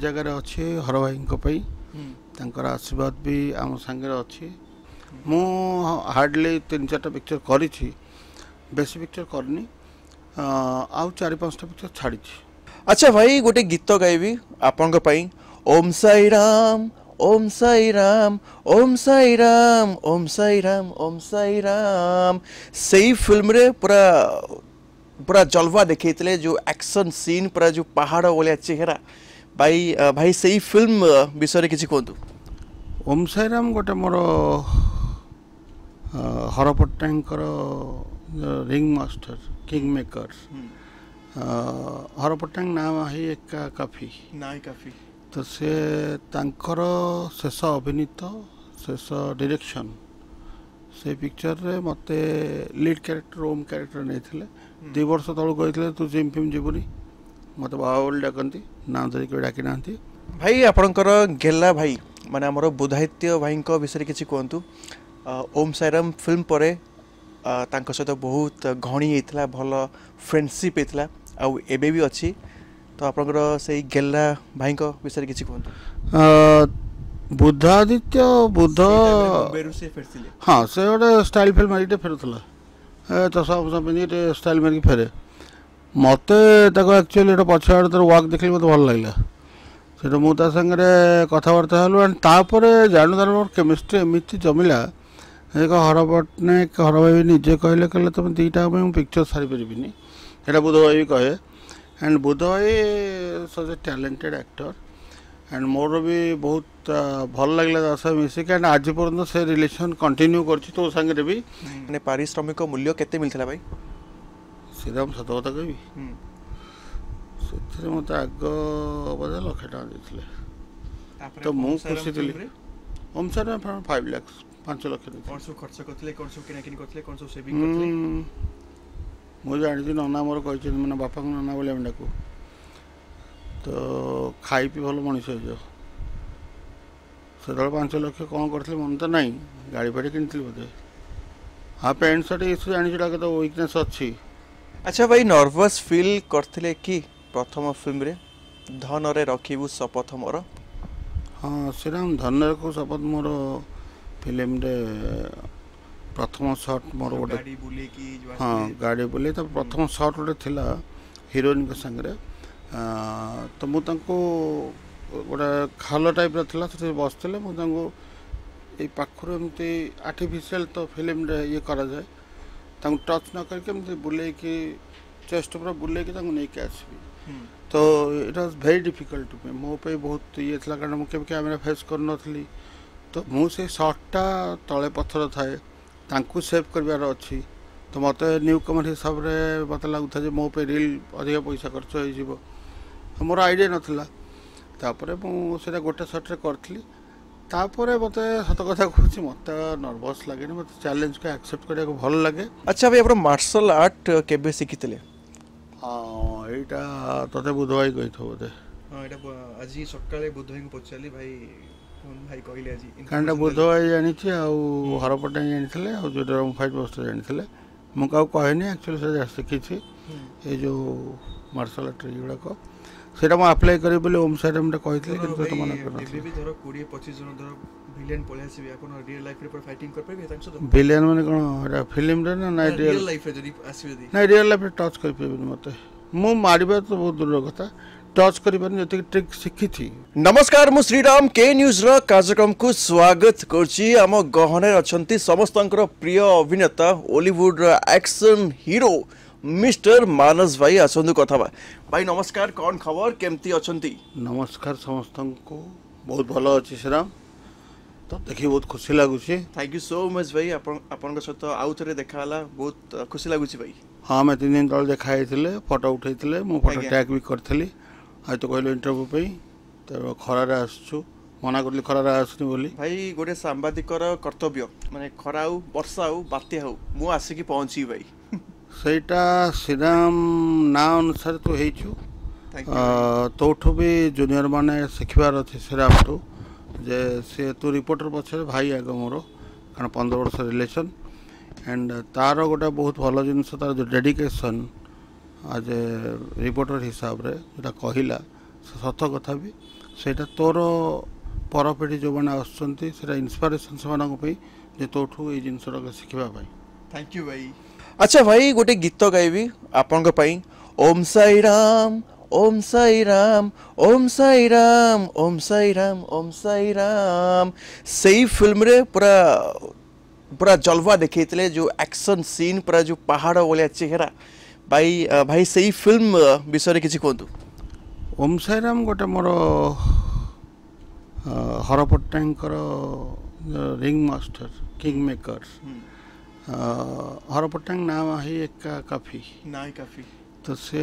जगार अच्छे हर भाई तांकर आशीर्वाद भी आम सांगे अच्छी मु हार्डली 3-4टा पिक्चर करी बेसी पिक्चर करनी आउ 4-5टा पिक्चर छाड़ी। अच्छा भाई गोटे गीत गाइबी आपण ओम साई राम ओम साई राम ओम साई राम ओम साई राम ओम साई राम सही फिल्म रे पूरा पूरा जलवा देखते जो एक्शन सीन पूरा जो पहाड़ वाले चेहरा भाई भाई सही फिल्म विषय किसी कहतु। ओम साई राम गोटे मोर हर पट्टनायकर रिंग मास्टर किंग मेकर हर पट्टनायक नाम ही एका काफी ना काफी तो से तांकर शेष अभिनीत शेष डायरेक्शन से पिक्चर रे मते लीड कैरेक्टर ओम कैरेक्टर नहीं 2 वर्ष तलू कहते तू जिम फिल्म जीवनी मत बाबा डाकती ना धरिक डाकी ना भाई आपणकर गेला भाई माने हमर बुधायित्य भाई विषय किसी कहतु ओम साई राम फिल्म पर तांको सहित बहुत घणी होता भल फ्रेंडशिप होता आउ एबे भी अच्छी तो आपणकर से गेला भाई विषय किसी कहतु। बुधादित्य बुध हाँ से गोटे स्टाइल फिल्म मारिक फेरुला चषा पिंधि स्टाइल मारिक फेरे मत एक्चुअली पछाड़ तर वाक देख मत भल लगे से मुझे सागर कथबार्ता हलु एंड तापर जानू तार मोर केमिस्ट्री एमती जमिला एक हर पट्टनायक हर भाई निजे कहले कहले तुम 2टा पिक्चर सारी पारिनी यहाँ बुध भाई भी कहे एंड बुध भाई such a talented actor and मोर भी बहुत भल लगे सह मिसिक एंड आज पर्यटन से रिलेशन कंटिन्यू कर तो सागर भी मैंने पारिश्रमिक मूल्य केते मिलता भाई सीधा सत कथा कहि से मत आग बोधे 1 लाख टका देते तो मुझे खुशी थी ओम साई राम 5 लाख 5 लाख खर्च करते कौन सब किनाकिनी करते कौन सब सेविंग करते मुझे जानी नना मोर कही मैंने बापा को नना बोले डाकू तो खाई पी भल मनीष हो से 5 लाख कौन करते मन तो ना गाड़ी फाड़ी किनी बोधे हाँ पैंट सर्ट ये जानी तो वीकनेस अच्छी। अच्छा भाई नर्वस फील करते कि प्रथम फिल्म रे धन रे रखिबू शपथ मोर हाँ श्रीराम धन रखू शपथ मोर फिल्म रे प्रथम शॉट मोर गोटे हाँ गाड़ी बुले तो प्रथम शॉट गोटे थिला हीरोइन के संगे तो मुझे गोटे खाल टाइप रा से बसते मुझे पाखर एमती आर्टिफिशियल तो फिल्म रे ये करा जाए टच न करके बुले कि चेस्ट पूरा बुले कि नहीं आसबि तो it was very difficult to me मो पे बहुत ये था कारण मुझे कैमेरा फेस कर नी तो मुझे शॉर्टा तले पत्थर थाए तांकू सेव करार अच्छी तो मत न्यू कमर हिसाब से मत लगुता मो पे रिल अधिक पैसा खर्च हो मोर आइडिया नाला तापर मुझे गोटे सर्टे करी तापर मत सत कथा कहूँ मत नर्वस लगे मत चैलेंज को एक्सेप्ट करने को भल लगे। अच्छा भाई आप मार्शल आर्ट केबे शिखिले हाँ यहाँ ते बुध भाई कही बोधे हाँ आज सकाଳେ बुध भाई को पचारि भाई भाई कहले आज कारण बुध भाई जानी हर पट्टनायक जानी जो ड्रम फाइट बस्टर जानी मुझे कहनी एक्चुअली से शिखी ये जो मार्शल आर्ट युवाक सेटा मु अप्लाई करी बोले ओम साई राम कही किंतु तो मना करना भी धर 20-25 जन धर विलेन पळे आसीबे आपण रियल लाइफ रे पर फाइटिंग कर परबे तांसो विलेन माने कोन फिल्म रे ना रियल लाइफ रे जदी आसीबे दी ना रियल लाइफ रे टच कर पेबे मते मु मारिबा तो बहुत दूर कथा टच करि पर जति ट्रिक शिखी थी। नमस्कार मु श्रीराम के न्यूज रो कार्यक्रम को स्वागत करछि हम गहने अछंती समस्तंकर प्रिय अभिनेता हॉलीवुड रो एक्शन हीरो मिस्टर मानस भाई आसंदु कथा भाई नमस्कार कौन खबर केमती अछंती। नमस्कार समस्त को बहुत भल अच्छी श्रीराम तो देखी बहुत खुशी लगुच। थैंक यू सो मच भाई आपण सहित आउ थे देखा बहुत खुशी लगुच भाई। हाँ मैं 3 दिन तले देखा फोटो उठे मु फोटो टैग भी करी आज तो कहलो इंटरव्यू पे तो खरारे आसु मना कर खरारे आसनी बोली भाई गोटे सांबादिकर कर्तव्य माने खरा हो वर्षा हो बात्या हो मु आसिकी पहुंची भाई सेटा श्रीराम ना अनुसार तू तोठू भी जूनियर माने शिखबार अच्छे श्रीराम टू जे सी तू रिपोर्टर पछे भाई आग मोर कारण 15 वर्ष रिलेशन एंड तार गोटे बहुत भल जिन तार जो डेडिकेशन आज ए रिपोर्टर हिसाब रे जोटा कहला सत कथा भी ସେଇଟା ତୋର ପରପିଢ଼ି ଯେଉଁମାନେ ଆସୁଛନ୍ତି ସେଇଟା ଇନ୍ସପାରେସନ୍ ସେମାନଙ୍କ ପାଇଁ ଯେ ତୋଠୁ ଏଇ ଜିନିଷଟାକୁ ଶିଖିବା ପାଇଁ। थैंक यू भाई। अच्छा भाई गोटे गीत गाइबी आपन पाई। ओम साई राम ओम साई राम ओम साई राम ओम साई राम ओम साई राम। सही फिल्म रे पूरा पूरा जलवा देखते जो एक्शन सीन पूरा जो पहाड़ वाले चेहरा भाई भाई सही फिल्म विषय किसी कहतु। ओम साई राम गोटे मोर हर पट्टनायकर रिंग मास्टर किंग मेकर हर पट्टनायक नाम ही एका काफी ना काफी तो से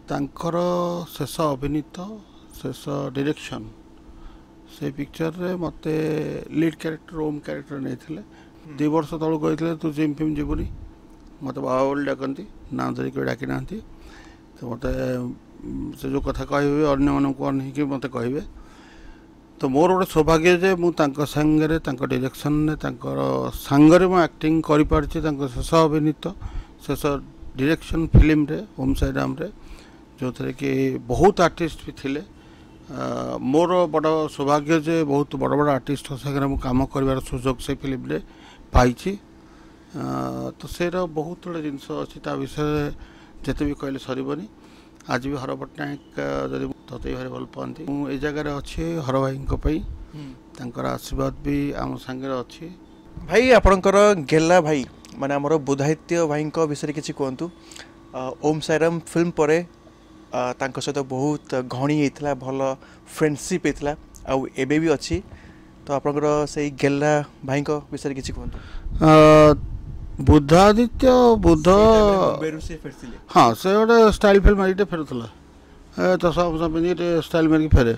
तांकर शेष अभिनीत शेष डायरेक्शन से पिक्चर रे मते लीड कैरेक्टर ओम कैरेक्टर नहीं थे 2 वर्ष तलू कहते तू जिम फिल्म जीवनी मत बाबा बोली डाकती ना धरिक डाकी ना तो मत से जो कथा कहे अन्य मानक अनेक मत कहे तो मोर गोटे सौभाग्य जे मु सांगे डायरेक्शन सांगरे मु एक्टिंग कर शेष अभिनीत शेष डायरेक्शन फिल्म रे ओम साई राम रे जो थे कि बहुत आर्टिस्ट भी थिले मोर बड़ सौभाग्य जे बहुत बड़ बड़ आर्टिस्ट सागर मु काम कर सुजोग से फिल्म रे पाई तो से बहुत गुड़ा जिनस अच्छी विषय जिते भी कहले सरबनी आज भी हर पट्टनायक जब तते भारी भल पाती मुझे जगार अच्छे हर भाई आशीर्वाद भी आम सांगे अच्छी। भाई आपणकर गेला भाई माने आमर बुधायित्य भाई विषय किसी कहतु। ओम साई राम फिल्म पर सहित बहुत घणी होता भल फ्रेंडशिप होता आबे भी अच्छी तो आपणकर से गेला भाई विषय किसी कहतु। बुधादित्य बुध हाँ से गोटे स्टाइल फिल्म मारिक फेरुला तो सब पिंधि स्टाइल मारिक फेरे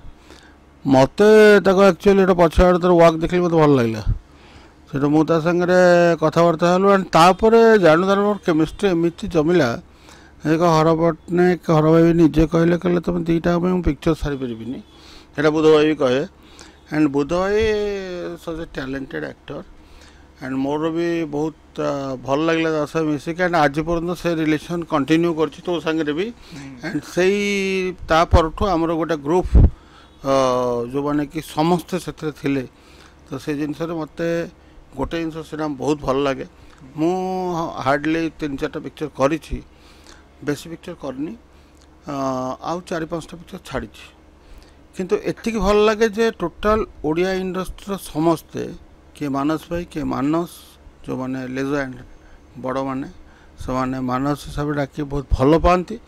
मत एक्चुअली पछाड़ तार वाक देखली मत भल लगे से मुझे सागर कथबार्ता हलु एंड तापर जानू तार मोर केमिस्ट्री एमती जमिला एक हर पट्टनायक हर भाई भी निजे कहले कहले तुम 2टा पिक्चर सारी पारिनी है बुध भाई भी कहे एंड बुध भाई such a talented actor and मोर भी बहुत भल लगे सह मिसिक एंड आज पर्यटन से रिलेशन कंटिन्यू कर तो सागर भी एंड से परठू आमर गोटे ग्रुप जो मैंने कि समस्ते से थिले तो से जिनस मत गोटे जिनस से बहुत भल लगे मु हार्डली 3-4टा पिक्चर करी बेसी पिक्चर करनी आउ 4-5टा पिक्चर छाड़ी किंतु एतिक भल लगे जे टोटाल ओडिया इंडस्ट्री समस्ते किए मानस भाई किए मानस जो मैंने लेजेंड बड़ मैंने से मैंने मानस हिसाब से डाक बहुत भल पाती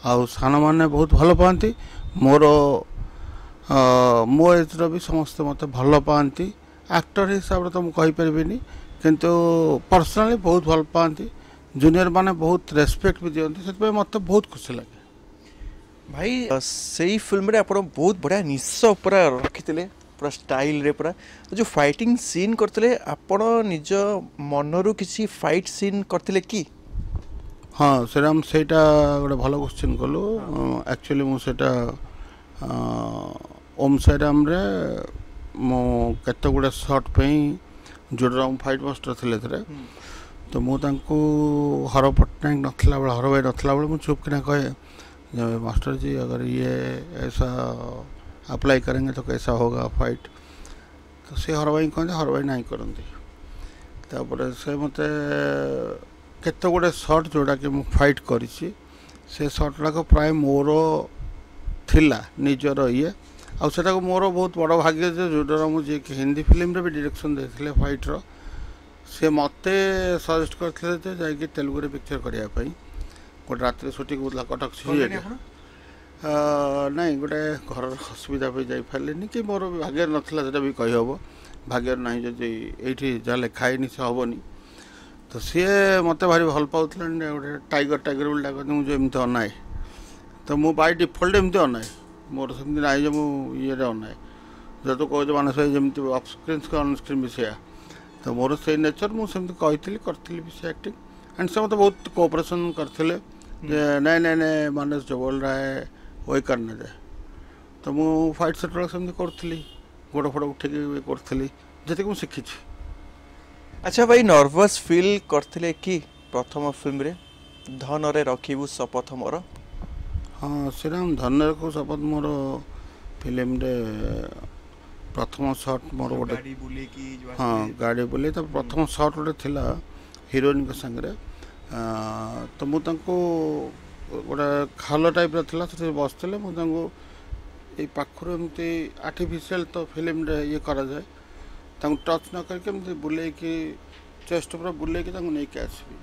आउ सान मैंने बहुत भल पाती मोर मो एज्र भी समस्ते मत भल पाती एक्टर हिसाब से तो मुझे कहीपरि किंतु पर्सनाली बहुत भल पाती जूनियर माने बहुत रेस्पेक्ट भी दिखती से मत बहुत खुशी लगे। भाई से फिल्म रे आप बहुत बढ़िया निश पूरा रखी पूरा स्टाइल रे पूरा जो फाइटिंग सीन करते आपण निज मनरू किसी फाइट सीन करते कि हाँ श्रीराम सेटा गोटे भल क्वेश्चन कलु एक्चुअली मुझे ओम साई राम रे मो केते गुडे शॉट पे जोड़ा फाइट मास्टर थे तो मुझे हर पट्टनायक नथला बेले हर भाई नथला बेले मुझे चुप किना कहे मास्टर जी अगर ये ऐसा अप्लाई करेंगे तो कैसा होगा फाइट तो से हर भाई कहते हर भाई नहीं करती तापर से मत केते गुडे शॉट जोड़ा कि मु फाइट करी से शॉट गुड़ाक प्राय मोर थिला निजर ये आटा को मोर बहुत बड़ भाग्य जोड़ा मुझे हिंदी फिल्म रे भी डायरेक्शन देते फाइट्र से मत सजेस्ट करते जाकि तेलुगु रे पिक्चर करने गोटे रात सुटिंग होता कटक नहीं गोटे घर असुविधा पे जापारे कि मोर भाग्य नाला से भी कहीहब भाग्य ना जदि ये जहाँ लिखाई से हेनी तो सी मत भारी भल पाला गोटे टाइगर टाइगर बोली डाकती मुझे एमती अनाए तो मु बाय डिफल्ट एमती अनाए मोर सेमती ना जो मुझे अनाए जो कह मानस भाई जमी अफ स्क्रीन अन स्क्रीन भी सैया तो मोर से नेचर मुझे कही करी भी से एक्टिंग एंड से मत बहुत कोऑपरेशन करते नहीं नहीं नहीं मानस जो बोल रहा है वही करने दे तो मु फाइट सेट सेमती करी गोड़ फोड़ उठे करी जी मुझे शिखी। अच्छा भाई नर्वस फील करते कि प्रथम फिल्म रे धन रे रखिबू शपथ मोर हाँ श्रीराम धन रखू शपथ मोर फिल्म रे प्रथम शॉट मोर गोटे हाँ गाड़ी बुले तो प्रथम शॉट गोटे थिला हीरोइन के संगे तो मु तांको गोटे खाल टाइप थिला से बसते मुझे पाखर एमती आर्टिफिशियल तो फिल्म रे ये करा जाए टच न करके एमती बुले कि चेस्ट पूरा बुले कि नहीं आसबि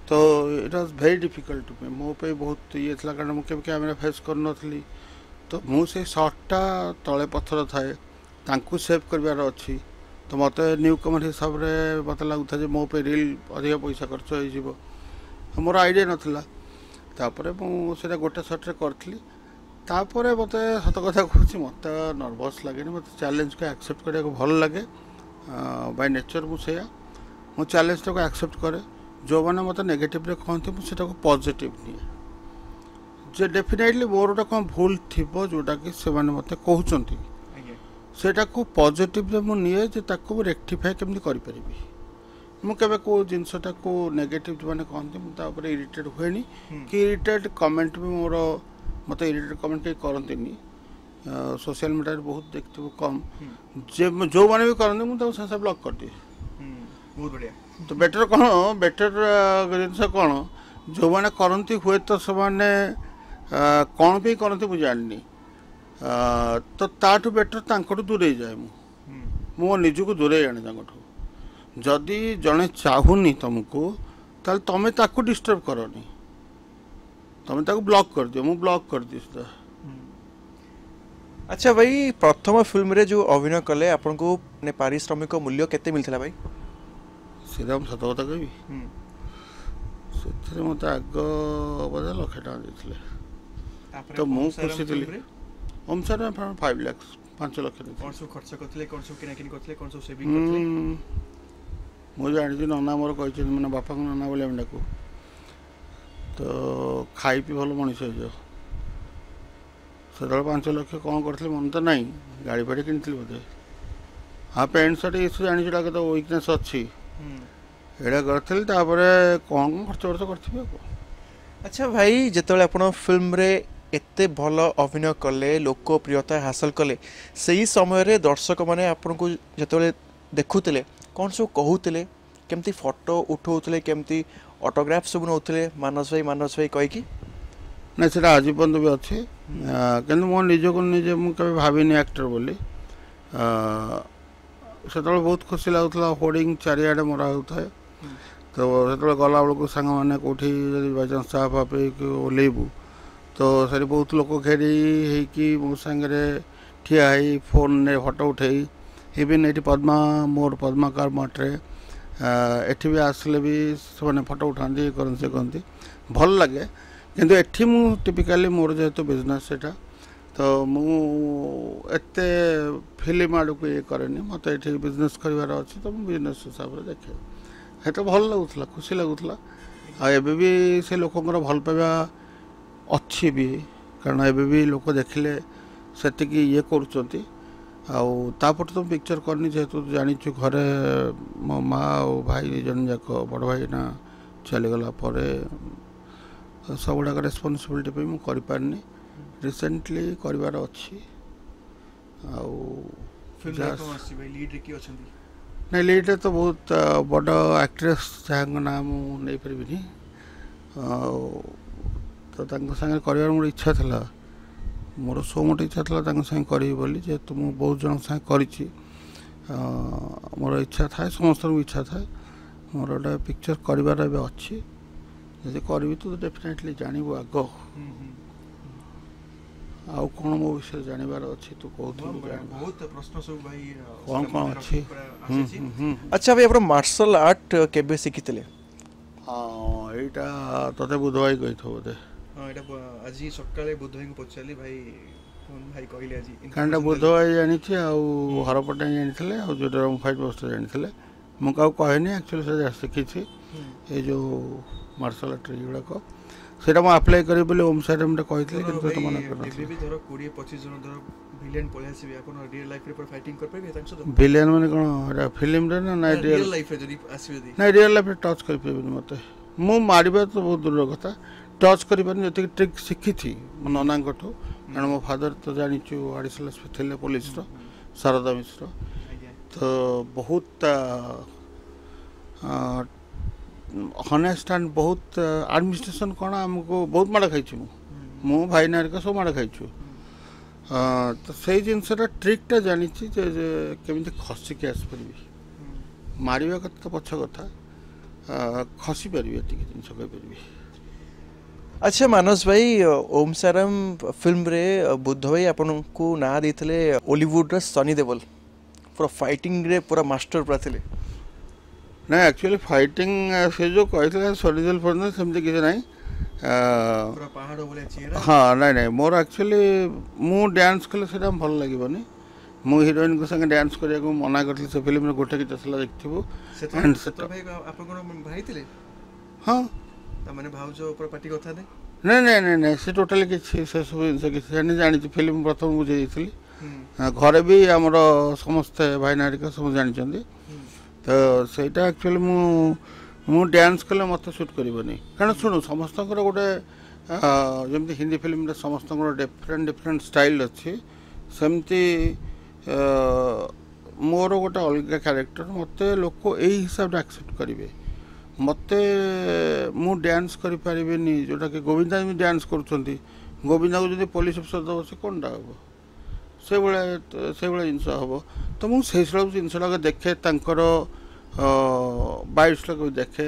तो it was very difficult to me मो पे बहुत ये था कारण मुझे कैमेरा फेस कर नी तो मुझे शॉटटा तले पत्थर थाए तांकू सेव करार अच्छी तो मत न्यू कमर हिसाब से मत लगुता जे मो पे रील अधिक पैसा खर्च हो मोर आइडिया नाला तापर मुझे गोटे शॉट रे करी तापर मत सत कथा कहूँ मत नर्वस लगे मत चैलेंज को एक्सेप्ट करने को भल लगे बाय नेचर मुझे मु चैलेंज को एक्सेप्ट करे जो मैंने मत नेगेटिव कहते मुझे पॉजिटिव निए जे डेफिनेटली मोर गोटे कौन भूल थी जोटा कि से मत कहते सेटा को पॉजिटिव मु निए जे ताको रेक्टिफाई केमती करि मुझे कौ जिनसटा को नेगेटिव जो मैंने कहते मुझे इरिटेट हुए कि इरिटेट कमेंट भी मोर मत इरिटेट कमेंट कहीं करती सोशल मीडिया बहुत देखते कम जे जो मैंने भी करते मुझे सब ब्लॉक कर दिए बहुत बढ़िया तो बेटर कौन बेटर जिनस कौन जो मैंने करती हुए तो से कौन भी करती मुझे जानी तो ताठू बेटर तांकटू दूरे जाए मो निजको दूरे आने तांकटू जदि जड़े चाहूनी तुमको ताल तमें ताकू डिस्टर्ब करनी तमें ताकू ब्लॉक कर दियो मु ब्लॉक कर दी सुधा अच्छा भाई प्रथम फिल्म रे जो अभिनय कले आपन को ने पारिश्रमिक मूल्य केते मिलथला भाई सीधा सत कथा कहि से मत आग बजा लक्षे टाँग देते तो मु खुशी थी ओम सर 5 लाख 5 लाख कौन सब खर्च करथिले कौन सब किनाकिन करथिले कौन सब सेविंग करथिले मु जानि नना मोर कहि मैंने बापा को नना बोले हम डाकू तो खाई पी भल मनीष हो से 5 लाख कौन करथिले मन तो नहीं गाड़ी फाड़ी किनी बोधे हाँ पैंट सर्ट ये जानी तो वीकनेस अच्छी एड़ा करी कौन खर्च वर्च कर अच्छा भाई जिते आप फिल्म रे एते भल अभिनय कले लोकप्रियता हासिल कले सही समय दर्शक मैंने आपको जिते देखुले कौन सब कहते केमती फोटो उठाऊले केमती ऑटोग्राफ सब नौले मानस भाई कहीकि ना से आज पर्यटन भी अच्छे कि मो निजक निजे मुझे भाविनी एक्टर बोली से बहुत खुशी लगुला होर्डिंग चारिआडे मरा होता है तो से गला बेलू सांग मैंने कौटी बाइचान्स चाह फाप ओल्लू तो से बहुत लोक घेरी कि मो सांगे ठिया फोन ने फोटो उठे इवन ये पद्मा मोर पद्माकार मठे एठी भी आसले भी से फोटो उठाती करते से कहती भल लगे किंतु एठी मु टिपिकली मोर जेहेतु बिजनेस सेटा तो मुझे फिल्म आड़ को ये कैनि मत ये बिजनेस करार अच्छी तो मुझे बिजनेस हिसाब से देखे ये तो भल लगुला खुशी लगुला आबे भी से लोकंर भल पाइबा अच्छी भी कारण एबे भी लोक देखिले से ये करुँच आउट तो पिक्चर करनी जेहेतु जानीचु घरे मो माँ और भाई जन जाक बड़ भाई ना चलीगला सब गुड़ाक रेस्पॉन्सिबिलिटी पे मुझे करिपारनी रिसेंटली कर अच्छी नहीं लीड तो बहुत बड़ एक्ट्रेस जहाँ ना मुझे पारि तो सागे कर मोर इच्छा था मोर सो मोटे इच्छा था सागे करी बोली जेहेतु मुझे बहुत जन सागे करी मोर इच्छा था समस्त इच्छा था मोर गोटे पिक्चर कर अच्छी जब करी तो डेफिनेटली जानव आग आउ कौन मो विषय जानवर अच्छी तू बहुत प्रश्न सब भाई कौन कौन अच्छी अच्छा भाई आप मार्शल आर्ट केबे शिखितले हाँ एटा तते बुध भाई कही थो बोधे हाँ एटा आज सकाळे बुध भाई को पछाली भाई कौन भाई कहले आज कांडा बुध भाई जानि छी आ हरपटा जानि थले आ जो ड्रम फाइट बस जानि थले मु का कहनी एक्चुअली से शिखी छी ए जो मार्शल आर्ट गुड़ाक सेटा मु अप्लाई करी बोले ओम साइड में कहथिले किंतु तो मना करना भी धर 20-25 जन धर विलेन पळे आसीबे आपण रियल लाइफ रे पर फाइटिंग कर पाबे तांसो विलेन माने कोन फिल्म रे ना रियल लाइफ रे जदी आसीबे ना रियल लाइफ रे टच कर पाबे मते मु मारिबा तो बहुत दूर कथा टच कर पानी जति ट्रिक शिखी थी मो नना कठो କାରଣ ମୋ ଫାଦର ତ ଜାଣିଛୁ ଆଡ଼ିସନାଲ ଏସ୍ପି ଥିଲେ ପୋଲିସର ଶାରଦା ମିଶ୍ର। ତ ବହୁତ ହନେଷ୍ଟ ଆଣ୍ଡ ବହୁତ ଆଡମିନିଷ୍ଟ୍ରେସନ କ'ଣ ଆମକୁ ବହୁତ ମାଡ଼ ଖାଇଛୁ ମୁଁ ଭାଇ ନାରିକା ସବୁ ମାଡ଼ ଖାଇଛୁ। ତ ସେଇ ଜିନିଷଟା ଟ୍ରିକ୍ଟା ଜାଣିଛି ଯେ କେମିତି ଖସିକି ଆସିପାରିବି। ମାରିବା କଥା ତ ପଛ କଥା, ଖସି ପାରିବି ଏତିକି ଜିନିଷ କହିପାରିବି। ଆଚ୍ଛା ମାନସ ଭାଇ, ଓମ୍ ସାଇରାମ ଫିଲ୍ମରେ ବୁଦ୍ଧ ଭାଇ ଆପଣଙ୍କୁ ନାଁ ଦେଇଥିଲେ ଓଲିଉଡର ସନି ଦେଓଲ। ପୁରା ଫାଇଟିଂରେ ପୁରା ମାଷ୍ଟର ପୁରା ଥିଲେ। ନାଇଁ ଆକ୍ଚୁଆଲି ଫାଇଟିଂ ସେ ଯେଉଁ କହିଥିଲେ ସନି ଦେଓଲ ପର୍ଯ୍ୟନ୍ତ ସେମିତି କିଛି ନାହିଁ। ହଁ ନାଇଁ ନାଇଁ ମୋର ଆକ୍ଚୁଆଲି ମୁଁ ଡ୍ୟାନ୍ସ କଲେ ସେଇଟା ଭଲ ଲାଗିବନି। ମୁଁ ହିରୋଇନଙ୍କ ସାଙ୍ଗେ ଡ୍ୟାନ୍ସ କରିବାକୁ ମନା କରିଥିଲି ସେ ଫିଲ୍ମରେ ଗୋଟେ ଗୀତ ଥିଲା ଦେଖିଥିବୁ। ହଁ ନାଇଁ ନାଇଁ ନାଇଁ ନାଇଁ ସେ ଟୋଟାଲି କିଛି ସେସବୁ ଜିନିଷ କିଛି ଜାଣିଛି। ଫିଲ୍ମ ପ୍ରଥମ ବୁଝେଇ ଦେଇଥିଲି, ଘରେ ବି ଆମର ସମସ୍ତେ ଭାଇନା ହେରିକା ସବୁ ଜାଣିଛନ୍ତି। ତ ସେଇଟା ଆକ୍ଚୁଆଲି ମୁଁ ଡ୍ୟାନ୍ସ କଲେ ମୋତେ ସୁଟ୍ କରିବନି। କାରଣ ଶୁଣୁ ସମସ୍ତଙ୍କର ଗୋଟେ ଯେମିତି ହିନ୍ଦୀ ଫିଲ୍ମରେ ସମସ୍ତଙ୍କର ଡିଫରେଣ୍ଟ ଷ୍ଟାଇଲ୍ ଅଛି, ସେମିତି ମୋର ଗୋଟେ ଅଲଗା କ୍ୟାରେକ୍ଟର। ମୋତେ ଲୋକ ଏଇ ହିସାବରେ ଆକ୍ସେପ୍ଟ କରିବେ। ମୋତେ ମୁଁ ଡ୍ୟାନ୍ସ କରିପାରିବିନି ଯେଉଁଟାକି ଗୋବିନ୍ଦା ବି ଡ୍ୟାନ୍ସ କରୁଛନ୍ତି। ଗୋବିନ୍ଦାକୁ ଯଦି ପୋଲିସ ଅଫିସର ଦେବ ସେ କ'ଣଟା ହେବ? ସେଇଭଳିଆ ଜିନିଷ ହେବ। ତ ମୁଁ ସେଇସବୁ ଜିନିଷଟାକୁ ଦେଖେ, ତାଙ୍କର ବାଇଟ୍ସଟାକୁ ବି ଦେଖେ,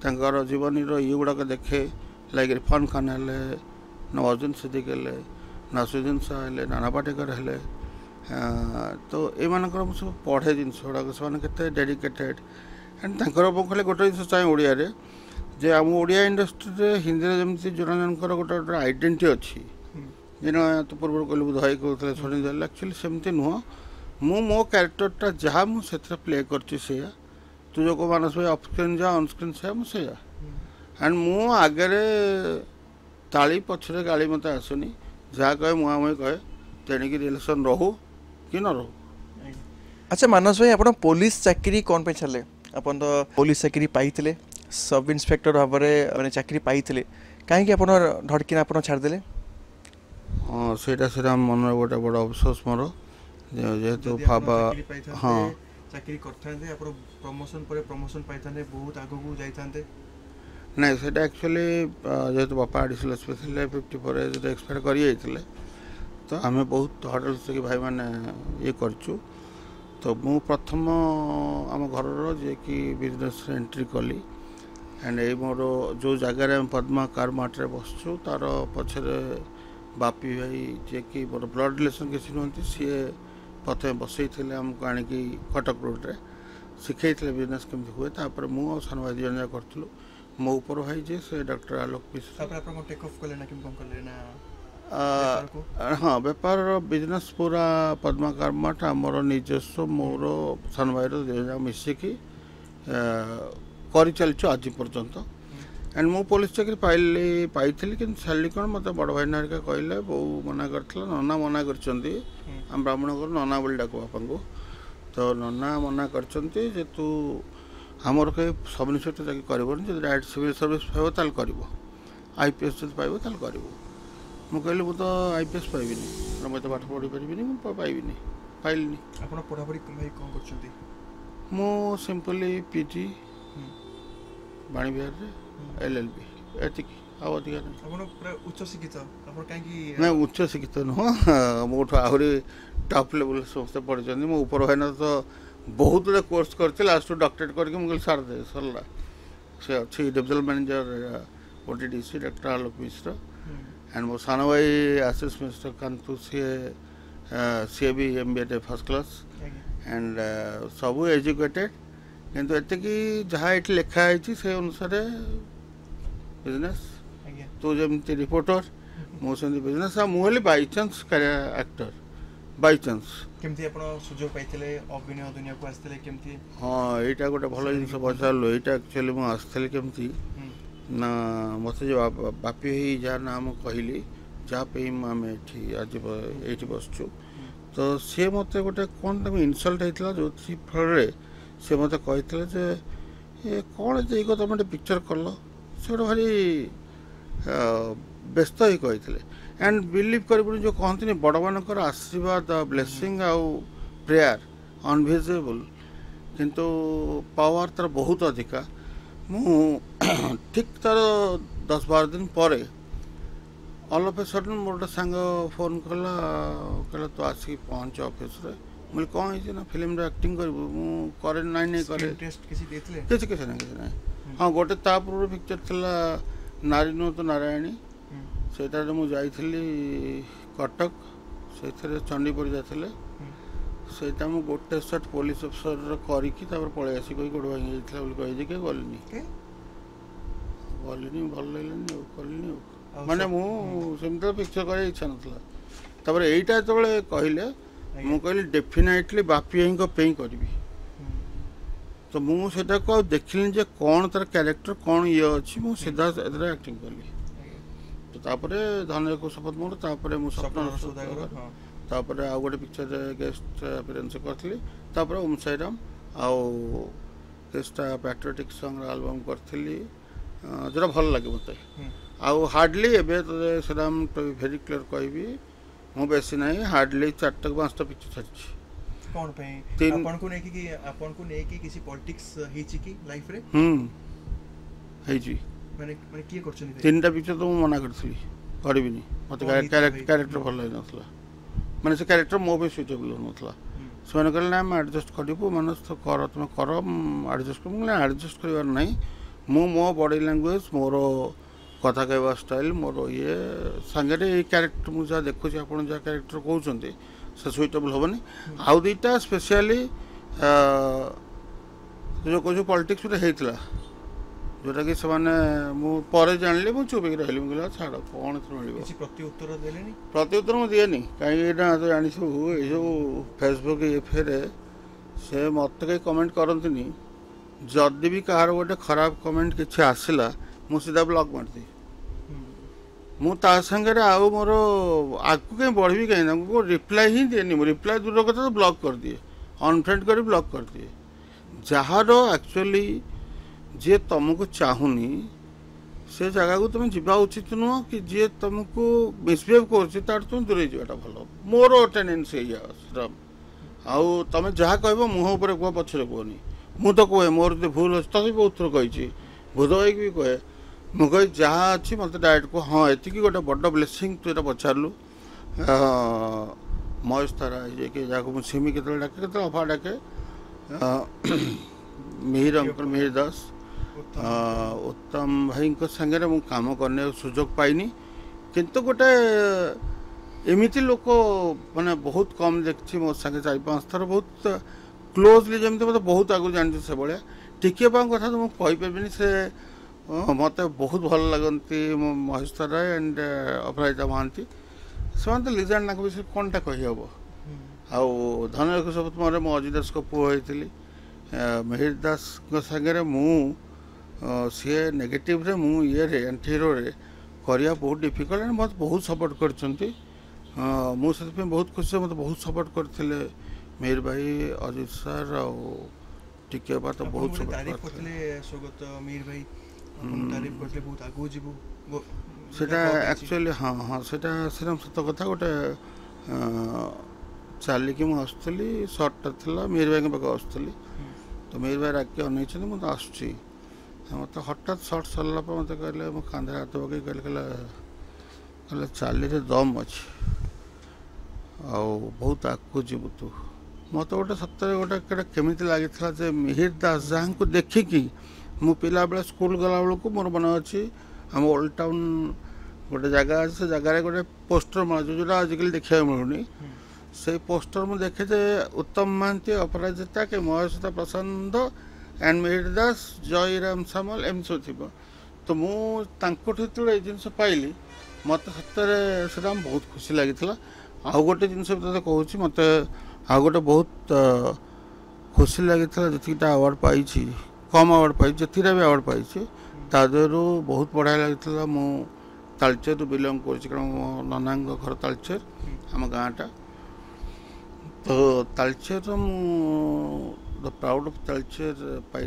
ତାଙ୍କର ଜୀବନୀର ଇଏ ଗୁଡ଼ାକ ଦେଖେ। ଲାଇକ୍ ଇରଫାନ ଖାନ ହେଲେ, ନୱାଜୁଦ୍ଦିନ ସିଦ୍ଦିକି ହେଲେ, ନାସିରୁଦ୍ଦିନ ଶାହ ହେଲେ, ନାନା ପାଟେକର ହେଲେ। ତ ଏମାନଙ୍କର ମୁଁ ସବୁ ପଢ଼େ ଜିନିଷ ଗୁଡ଼ାକ, ସେମାନେ କେତେ ଡେଡିକେଟେଡ଼। ଆଣ୍ଡ ତାଙ୍କର ମୁଁ ଖାଲି ଗୋଟେ ଜିନିଷ ଚାହେଁ ଓଡ଼ିଆରେ, ଯେ ଆମ ଓଡ଼ିଆ ଇଣ୍ଡଷ୍ଟ୍ରିରେ ହିନ୍ଦୀରେ ଯେମିତି ଜଣେ ଜଣଙ୍କର ଗୋଟେ ଗୋଟେ ଆଇଡେଣ୍ଟିଟି ଅଛି। ଯେନ ତ ପୂର୍ବରୁ କହିଲୁ ଧଇ କହୁଥିଲେ ଶୁଣି ଦେଲେ, ଆକ୍ଚୁଆଲି ସେମିତି ନୁହଁ। ମୁଁ ମୋ କ୍ୟାରେକ୍ଟରଟା ଯାହା ମୁଁ ସେଥିରେ ପ୍ଲେ କରିଛି ସେଇଆ। ତୁ ଯେଉଁ ମାନସ ଭାଇ ଅଫ୍ସ୍କ୍ରିନ୍ ଯାହା ଅନସ୍କ୍ରିନ୍ ସେଇଆ ମୁଁ ସେଇଆ। ଆଣ୍ଡ ମୁଁ ଆଗରେ ତାଳି ପଛରେ ଗାଳି ମୋତେ ଆସୁନି। ଯାହା କହେ ମୁହାଁମୁହିଁ କହେ, ତେଣିକି ରିଲେସନ୍ ରହୁ କି ନ ରହୁ। ଆଚ୍ଛା ମାନସ ଭାଇ, ଆପଣ ପୋଲିସ ଚାକିରି କ'ଣ ପାଇଁ ଛାଡ଼ିଲେ? ଆପଣ ତ ପୋଲିସ ଚାକିରି ପାଇଥିଲେ, ସବ୍ ଇନ୍ସପେକ୍ଟର ଭାବରେ ମାନେ ଚାକିରି ପାଇଥିଲେ, କାହିଁକି ଆପଣ ଧଡ଼କିନା ଆପଣ ଛାଡ଼ିଦେଲେ? ହଁ ସେଇଟା ମନରେ ଗୋଟେ ବଡ଼ ଅଫସୋସ ମୋର, ଯେହେତୁ ବାବା ହଁ ଚାକିରି କରିଥାନ୍ତେ, ଆପଣ ପ୍ରମୋସନ ପରେ ପ୍ରମୋସନ ପାଇଥାନ୍ତେ, ବହୁତ ଆଗକୁ ଯାଇଥାନ୍ତେ। ନାଇଁ ସେଇଟା ଆକ୍ଚୁଆଲି ଯେହେତୁ ବାପା ଆଡ଼ିସନାଲ ଏସ୍ପି ଥିଲେ, 54 ଏଜ୍ରେ ଏକ୍ସପାୟାର କରିଯାଇଥିଲେ। ତ ଆମେ ବହୁତ ହର୍ଡଲ୍ସ କି ଭାଇମାନେ ଇଏ କରିଛୁ। ତ ମୁଁ ପ୍ରଥମ ଆମ ଘରର ଯିଏକି ବିଜନେସ୍ରେ ଏଣ୍ଟ୍ରି କଲି। ଆଣ୍ଡ ଏଇ ମୋର ଯେଉଁ ଜାଗାରେ ଆମେ ପଦ୍ମା କାର୍ ମାର୍ଟରେ ବସୁଛୁ, ତା'ର ପଛରେ ବାପି ଭାଇ ଯିଏକି ମୋର ବ୍ଲଡ଼ ରିଲେସନ୍ କିଛି ନୁହନ୍ତି, ସିଏ ପ୍ରଥମେ ବସେଇଥିଲେ ଆମକୁ ଆଣିକି କଟକ ରୋଡ଼ରେ, ଶିଖେଇଥିଲେ ବିଜନେସ୍ କେମିତି ହୁଏ। ତାପରେ ମୁଁ ଆଉ ସାନ ଭାଇ ଦୁଇ ଜଣ ଯାକ କରିଥିଲୁ। ମୋ ଉପର ଭାଇ ଯିଏ ସେ ଡକ୍ଟର ଆଲୋକ ମିଶ୍ର। ହଁ ବେପାରର ବିଜନେସ୍ ପୁରା ପଦ୍ମା କାର୍ ମାର୍ଟ ଆମର ନିଜସ୍ୱ, ମୋର ସାନ ଭାଇର ଦୁଇ ଜଣ ଯାକ ମିଶିକି କରିଚାଲିଛୁ ଆଜି ପର୍ଯ୍ୟନ୍ତ। ଆଣ୍ଡ ମୁଁ ପୋଲିସ ଚାକିରି ପାଇଥିଲି, କିନ୍ତୁ ଛାଡ଼ିଲି କ'ଣ, ମୋତେ ବଡ଼ ଭାଇନା ହେରିକା କହିଲେ, ବୋଉ ମନା କରିଥିଲା, ନନା ମନା କରିଛନ୍ତି। ଆମ ବ୍ରାହ୍ମଣ ଘର ନନା ବୋଲି ଡାକୁ ବାପାଙ୍କୁ। ତ ନନା ମନା କରିଛନ୍ତି ଯେ ତୁ ଆମର କେହି ସବ୍ ଇନ୍ସପେକ୍ଟର ଚାକିରି କରିବନି, ଯଦି ଡାଇରେକ୍ଟ ସିଭିଲ୍ ସର୍ଭିସ୍ ପାଇବ ତାହେଲେ କରିବ, IPS ଯଦି ପାଇବ ତାହେଲେ କରିବ। ମୁଁ କହିଲି ମୁଁ ତ IPS ପାଇବିନି, ମୁଁ ଏତେ ପାଠ ପଢ଼ିପାରିବିନି, ମୁଁ ପାଇବିନି, ପାଇଲିନି। ଆପଣ ପଢ଼ାପଢ଼ି ଭାଇ କ'ଣ କରୁଛନ୍ତି? ମୁଁ ସିମ୍ପଲି PG ବାଣୀବିହାରରେ, LLB, ଏତିକି, ଆଉ ଅଧିକା ନାହିଁ। ଆପଣ ପୁରା ଉଚ୍ଚ ଶିକ୍ଷିତ, ଆପଣ କାହିଁକି? ନାଇଁ ଉଚ୍ଚ ଶିକ୍ଷିତ ନୁହଁ, ମୋଠୁ ଆହୁରି ଟପ୍ ଲେବୁଲ୍ରେ ସମସ୍ତେ ପଢ଼ିଛନ୍ତି। ମୋ ଉପର ଭାଇନା ତ ବହୁତ ଗୁଡ଼େ କୋର୍ସ କରିଛି, ଲାଷ୍ଟରୁ ଡକ୍ଟରେଟ୍ କରିକି ମୁଁ କହିଲି ସାରିଦେ, ସରିଲା। ସେ ଅଛି divisional manager OTDC doctor Alok Mishra. And ମୋ ସାନ ଭାଇ ଆଶିଷ ମିଶ୍ର କାନ୍ତୁ, ସିଏ ବି MBA ଫାର୍ଷ୍ଟ କ୍ଲାସ୍। ଆଣ୍ଡ ସବୁ ଏଜୁକେଟେଡ଼, କିନ୍ତୁ ଏତିକି ଯାହା ଏଠି ଲେଖା ହେଇଛି ସେ ଅନୁସାରେ ବିଜନେସ୍। ତୁ ଯେମିତି ରିପୋର୍ଟର, ମୁଁ ସେମିତି ବିଜନେସ୍। ଆଉ ମୁଁ ହେଲି ବାଇଚାନ୍ସ ଆକ୍ଟର, ବାଇଚାନ୍ସ। କେମିତି ଆପଣ ସୁଯୋଗ ପାଇଥିଲେ, ଅଭିନୟ ଦୁନିଆକୁ ଆସିଥିଲେ କେମିତି? ହଁ ଏଇଟା ଗୋଟେ ଭଲ ଜିନିଷ ପଚାରିଲୁ। ଏଇଟା ଆକ୍ଚୁଆଲି ମୁଁ ଆସିଥିଲି କେମିତି ନା, ମୋତେ ଯେ ବାପି ଭାଇ ଯାହା ନାଁ ମୁଁ କହିଲି, ଯାହା ପାଇଁ ଆମେ ଆଜି ଏଇଠି ବସୁଛୁ, ତ ସିଏ ମୋତେ ଗୋଟେ କ'ଣ ତାଙ୍କୁ ଇନସଲ୍ଟ ହେଇଥିଲା, ଯେଉଁଥି ଫଳରେ ସେ ମୋତେ କହିଥିଲେ ଯେ ଏ କ'ଣ ଯେ ଏଇ କଥା ତମେ ଗୋଟେ ପିକ୍ଚର କଲ। ସେ ଗୋଟେ ଭାରି ବ୍ୟସ୍ତ ହେଇ କହିଥିଲେ ଆଣ୍ଡ ବିଲିଭ୍ କରିବୁନି ଯେଉଁ କହନ୍ତିନି ବଡ଼ମାନଙ୍କର ଆଶୀର୍ବାଦ ବ୍ଲେସିଂ ଆଉ ପ୍ରେୟାର ଅନଭିଜିବୁଲ୍ କିନ୍ତୁ ପାୱାର ତାର ବହୁତ ଅଧିକା। ମୁଁ ଠିକ୍ ତାର 10-12 ଦିନ ପରେ ଅଲ୍ ଅଫ୍ ଏ ସଡନ୍ ମୋର ଗୋଟେ ସାଙ୍ଗ ଫୋନ୍ କଲା, କହିଲା ତୁ ଆସିକି ପହଞ୍ଚ ଅଫିସରେ। ମୁଁ କହିଲି କ'ଣ ହେଇଛି ନା ଫିଲ୍ମରେ ଆକ୍ଟିଂ କରିବୁ। ମୁଁ କରେ ନାଇଁ କରେ କିଛି ନାହିଁ। ହଁ ଗୋଟେ ତା ପୂର୍ବରୁ ପିକ୍ଚର ଥିଲା ନାରୀ ନୁହଁ ତ ନାରାୟଣୀ, ସେଇଟାରେ ମୁଁ ଯାଇଥିଲି କଟକ, ସେଇଥିରେ ଚଣ୍ଡୀ ପରିଜା ଥିଲେ। ସେଇଟା ମୁଁ ଗୋଟେ ସଟ୍ ପୋଲିସ ଅଫିସର କରିକି ତାପରେ ପଳେଇ ଆସି କହି ଗୋଡ଼ ଭାଙ୍ଗି ଯାଇଥିଲା ବୋଲି କହିଛି କି ଗଲିନି ଭଲ ଲାଗିଲାନି ଆଉ କଲିନି ଆଉ ମାନେ ମୁଁ ସେମିତି ପିକ୍ଚର କରିବା ଇଚ୍ଛା ନଥିଲା। ତାପରେ ଏଇଟା ଯେତେବେଳେ କହିଲେ ମୁଁ କହିଲି ଡେଫିନେଟଲି ବାପି ଭାଇଙ୍କ ପାଇଁ କରିବି। ତ ମୁଁ ସେଟାକୁ ଆଉ ଦେଖିଲିନି ଯେ କ'ଣ ତାର କ୍ୟାରେକ୍ଟର କ'ଣ ଇଏ ଅଛି, ମୁଁ ସିଧା ଏଥିରେ ଆକ୍ଟିଂ କଲି। ତ ତାପରେ ଧନୀରାକୁ ଶପଥ ମୋର, ତାପରେ ମୁଁ ତାପରେ ଆଉ ଗୋଟେ ପିକ୍ଚରରେ ଗେଷ୍ଟ ଆପିୟରାନ୍ସ କରିଥିଲି। ତାପରେ ଓମ୍ ସାଇରାମ ଆଉ କିଛିଟା ପ୍ୟାଟ୍ରିଅଟିକ୍ ସଙ୍ଗର ଆଲବମ୍ କରିଥିଲି ଯେଉଁଟା ଭଲ ଲାଗେ ମୋତେ। ଆଉ ହାର୍ଡ଼ଲି ଏବେ ସେଟା ମୁଁ ଭେରି କ୍ଲିୟର କହିବି, ମୁଁ ବେଶୀ ନାହିଁ, ହାର୍ଡ଼ଲି 4-5ଟା ପିକ୍ଚର ଛାଡ଼ିଛି। କ'ଣ ପାଇଁ ଆପଣଙ୍କୁ ନେଇକି କିଛି ପଲିଟିକ୍ସ ହେଇଛି କି ଲାଇଫରେ? ହେଇଛି। ମାନେ କିଏ କରୁଛନ୍ତି? 3ଟା ପିକ୍ଚର ତ ମୁଁ ମନା କରିଥିଲି କରିବିନି, ମୋତେ କ୍ୟାରେକ୍ଟର ଭଲ ଲାଗିନଥିଲା, ମାନେ ସେ କ୍ୟାରେକ୍ଟର ମୋ ପାଇଁ ସୁଇଟେବଲ୍ ହେଉନଥିଲା। ସେମାନେ କହିଲେ ନା ଆମେ ଆଡ଼ଜଷ୍ଟ କରିବୁ, ମାନେ ତ କର ତୁମେ କର ଆଡ଼ଜଷ୍ଟ କରିବୁ। ମୁଁ ଆଡ଼ଜଷ୍ଟ କରିବାର ନାହିଁ, ମୁଁ ମୋ ବଡ଼ି ଲାଙ୍ଗୁଏଜ୍, ମୋର କଥା କହିବା ଷ୍ଟାଇଲ୍, ମୋର ଇଏ ସାଙ୍ଗରେ ଏଇ କ୍ୟାରେକ୍ଟର ମୁଁ ଯାହା ଦେଖୁଛି ଆପଣ ଯାହା କ୍ୟାରେକ୍ଟର କହୁଛନ୍ତି ସେ ସୁଇଟେବଲ୍ ହେବନି। ଆଉ 2ଟା ସ୍ପେଶିଆଲି ଯେଉଁ କହୁଛୁ ପଲିଟିକ୍ସ ଗୋଟେ ହେଇଥିଲା ଯେଉଁଟାକି ସେମାନେ ମୁଁ ପରେ ଜାଣିଲି, ମୁଁ ଚୁପ୍ ହେଇକି ରହିଲି। ମୁଁ କହିଲି ଛାଡ଼ କ'ଣ ଏଥିରୁ ମିଳିବ। ପ୍ରତିଉତ୍ତର ମୁଁ ଦିଏନି, କାହିଁକି ନା ତ ଜାଣିଥିବୁ ଏଇ ଯେଉଁ ଫେସବୁକ୍ ଇଏଫେରେ ସେ ମୋତେ କେହି କମେଣ୍ଟ କରନ୍ତିନି। ଯଦି ବି କାହାର ଗୋଟେ ଖରାପ କମେଣ୍ଟ କିଛି ଆସିଲା ମୁଁ ସିଧା ବ୍ଲକ୍ ମାରିଦିଏ। ମୁଁ ତା ସାଙ୍ଗରେ ଆଉ ମୋର ଆଗକୁ କାହିଁ ବଢ଼ିବି କାହିଁକି ନା ମୁଁ ରିପ୍ଲାଏ ହିଁ ଦିଏନି। ମୁଁ ରିପ୍ଲାଏ ଦୂର କଥା ତ ବ୍ଲକ୍ କରିଦିଏ, ଅନଫ୍ରେଣ୍ଡ କରି ବ୍ଲକ୍ କରିଦିଏ। ଯାହାର ଆକ୍ଚୁଆଲି ଯିଏ ତୁମକୁ ଚାହୁଁନି ସେ ଜାଗାକୁ ତୁମେ ଯିବା ଉଚିତ ନୁହଁ, କି ଯିଏ ତୁମକୁ ମିସବିହେଭ୍ କରୁଛି ତାଠୁ ତୁମେ ଦୂରେଇ ଯିବାଟା ଭଲ। ମୋର ଟେଣ୍ଡେନ୍ସି ଏଇଆ ଶ୍ରୀରାମ। ଆଉ ତୁମେ ଯାହା କହିବ ମୁହଁ ଉପରେ କୁହ, ପଛରେ କୁହନି। ମୁଁ ତ କୁହେ ମୋର ଯଦି ଭୁଲ ଅଛି, ତଥାପି ବହୁତ ଥର କହିଛି, ଭୂତ ହେଇକି ବି କୁହେ। ମୁଁ କହି ଯାହା ଅଛି ମୋତେ ଡାଇରେକ୍ଟ କୁହ, ହଁ ଏତିକି ଗୋଟେ ବଡ଼ ବ୍ଲେସିଂ ତୁ ଏଇଟା ପଚାରିଲୁ। ମହେଶ ତାରା ହେଇଯାଇକି ଯାହାକୁ ମୁଁ ସିମି କେତେବେଳେ ଡାକେ, କେତେବେଳେ ଅଫା ଡାକେ, ମିହିର ଅଙ୍କଲ ମିହିର ଦାସ, ଉତ୍ତମ ଭାଇଙ୍କ ସାଙ୍ଗରେ ମୁଁ କାମ କରିବାକୁ ସୁଯୋଗ ପାଇନି। କିନ୍ତୁ ଗୋଟେ ଏମିତି ଲୋକ ମାନେ ବହୁତ କମ୍ ଦେଖିଛି ମୋ ସାଙ୍ଗେ 4-5 ଥର ବହୁତ କ୍ଲୋଜଲି, ଯେମିତି ମୋତେ ବହୁତ ଆଗରୁ ଜାଣିଛି ସେଭଳିଆ। ଟିକିଏ ପାଙ୍କ କଥା ତ ମୁଁ କହିପାରିବିନି, ସେ ମୋତେ ବହୁତ ଭଲ ଲାଗନ୍ତି। ମୋ ମହେଶ ତାରା ଆଣ୍ଡ ଅପରାଜିତା ମହାନ୍ତି, ସେମାନେ ତ ଲିଜେଣ୍ଡ, ତାଙ୍କ ବିଷୟରେ କ'ଣଟା କହିହେବ। ଆଉ ଧନୀରାକୁ ଶପଥ ମୋର ମୁଁ ଅଜିତ ଦାସଙ୍କ ପୁଅ ହେଇଥିଲି। ମିହିର ଦାସଙ୍କ ସାଙ୍ଗରେ ମୁଁ ସିଏ ନେଗେଟିଭରେ, ମୁଁ ଇଏରେ ଆଣ୍ଟି ହିରୋରେ କରିବା ବହୁତ ଡିଫିକଲ୍ଟ। ଆଣ୍ଡ ମୋତେ ବହୁତ ସପୋର୍ଟ କରିଛନ୍ତି। ମୁଁ ସେଥିପାଇଁ ବହୁତ ଖୁସି, ମୋତେ ବହୁତ ସପୋର୍ଟ କରିଥିଲେ ମିହିର ଭାଇ, ଅଜିତ ସାର୍ ଆଉ ଟିକିଏ ବା ତ ବହୁତ ସପୋର୍ଟ କରିଥିଲେ। ସେଇଟା ଆକ୍ଚୁଆଲି ହଁ ସେଇଟା ସେଟା ସତ କଥା। ଗୋଟେ ଚାଲିକି ମୁଁ ଆସୁଥିଲି, ସର୍ଟଟା ଥିଲା, ମିହିର ଭାଇଙ୍କ ପାଖକୁ ଆସୁଥିଲି, ତ ମିହିର ଭାଇ ରାଗିକି ଅନେଇଛନ୍ତି, ମୁଁ ତ ଆସୁଛି। ମୋତେ ହଠାତ୍ ସର୍ଟ ସରିଲା ପରେ ମୋତେ କହିଲେ, ମୋ କାନ୍ଧରେ ହାତ ପକାଇ କହିଲେ ଚାଲିରେ ଦମ୍ ଅଛି ଆଉ ବହୁତ ଆଗକୁ ଯିବୁ ତୁ। ମୋତେ ଗୋଟେ ସତରେ ଗୋଟେ କେମିତି ଲାଗିଥିଲା ଯେ ମିହିର ଦାସ ଯାହାଙ୍କୁ ଦେଖିକି ମୁଁ ପିଲାବେଳେ ସ୍କୁଲ ଗଲାବେଳକୁ ମୋର ମନେ ଅଛି, ଆମ ଓଲ୍ଡ ଟାଉନ୍ ଗୋଟେ ଜାଗା ଅଛି, ସେ ଜାଗାରେ ଗୋଟେ ପୋଷ୍ଟର ମିଳୁଛି ଯେଉଁଟା ଆଜିକାଲି ଦେଖିବାକୁ ମିଳୁନି। ସେଇ ପୋଷ୍ଟର ମୁଁ ଦେଖେ ଯେ ଉତ୍ତମ ମହାନ୍ତି, ଅପରାଜିତା, କି ମହେଶ ପ୍ରଶାନ୍ତ ଆଣ୍ଡ ମିହିର ଦାସ, ଜୟରାମ ସାମଲ, ଏମିତି ସବୁ ଥିବ। ତ ମୁଁ ତାଙ୍କଠୁ ଯେତେବେଳେ ଏଇ ଜିନିଷ ପାଇଲି ମୋତେ ସତରେ ସେଟା ବହୁତ ଖୁସି ଲାଗିଥିଲା। ଆଉ ଗୋଟେ ଜିନିଷ ବି ତୋତେ କହୁଛି, ମୋତେ ଆଉ ଗୋଟେ ବହୁତ ଖୁସି ଲାଗିଥିଲା, ଯେତିକିଟା ଆୱାର୍ଡ଼ ପାଇଛି, କମ୍ ଆୱାର୍ଡ଼ ପାଇଛି, ଯେତିକିଟା ବି ଆୱାର୍ଡ଼ ପାଇଛି ତା ଦେହରୁ ବହୁତ ବଢ଼ିଆ ଲାଗିଥିଲା। ମୁଁ ତାଳଚେରରୁ ବିଲଙ୍ଗ କରୁଛି, କାରଣ ମୋ ନନାଙ୍କ ଘର ତାଳଚେର, ଆମ ଗାଁଟା। ତ ତାଳଚେରର ମୁଁ द प्राउड ऑफ कल्चर पाई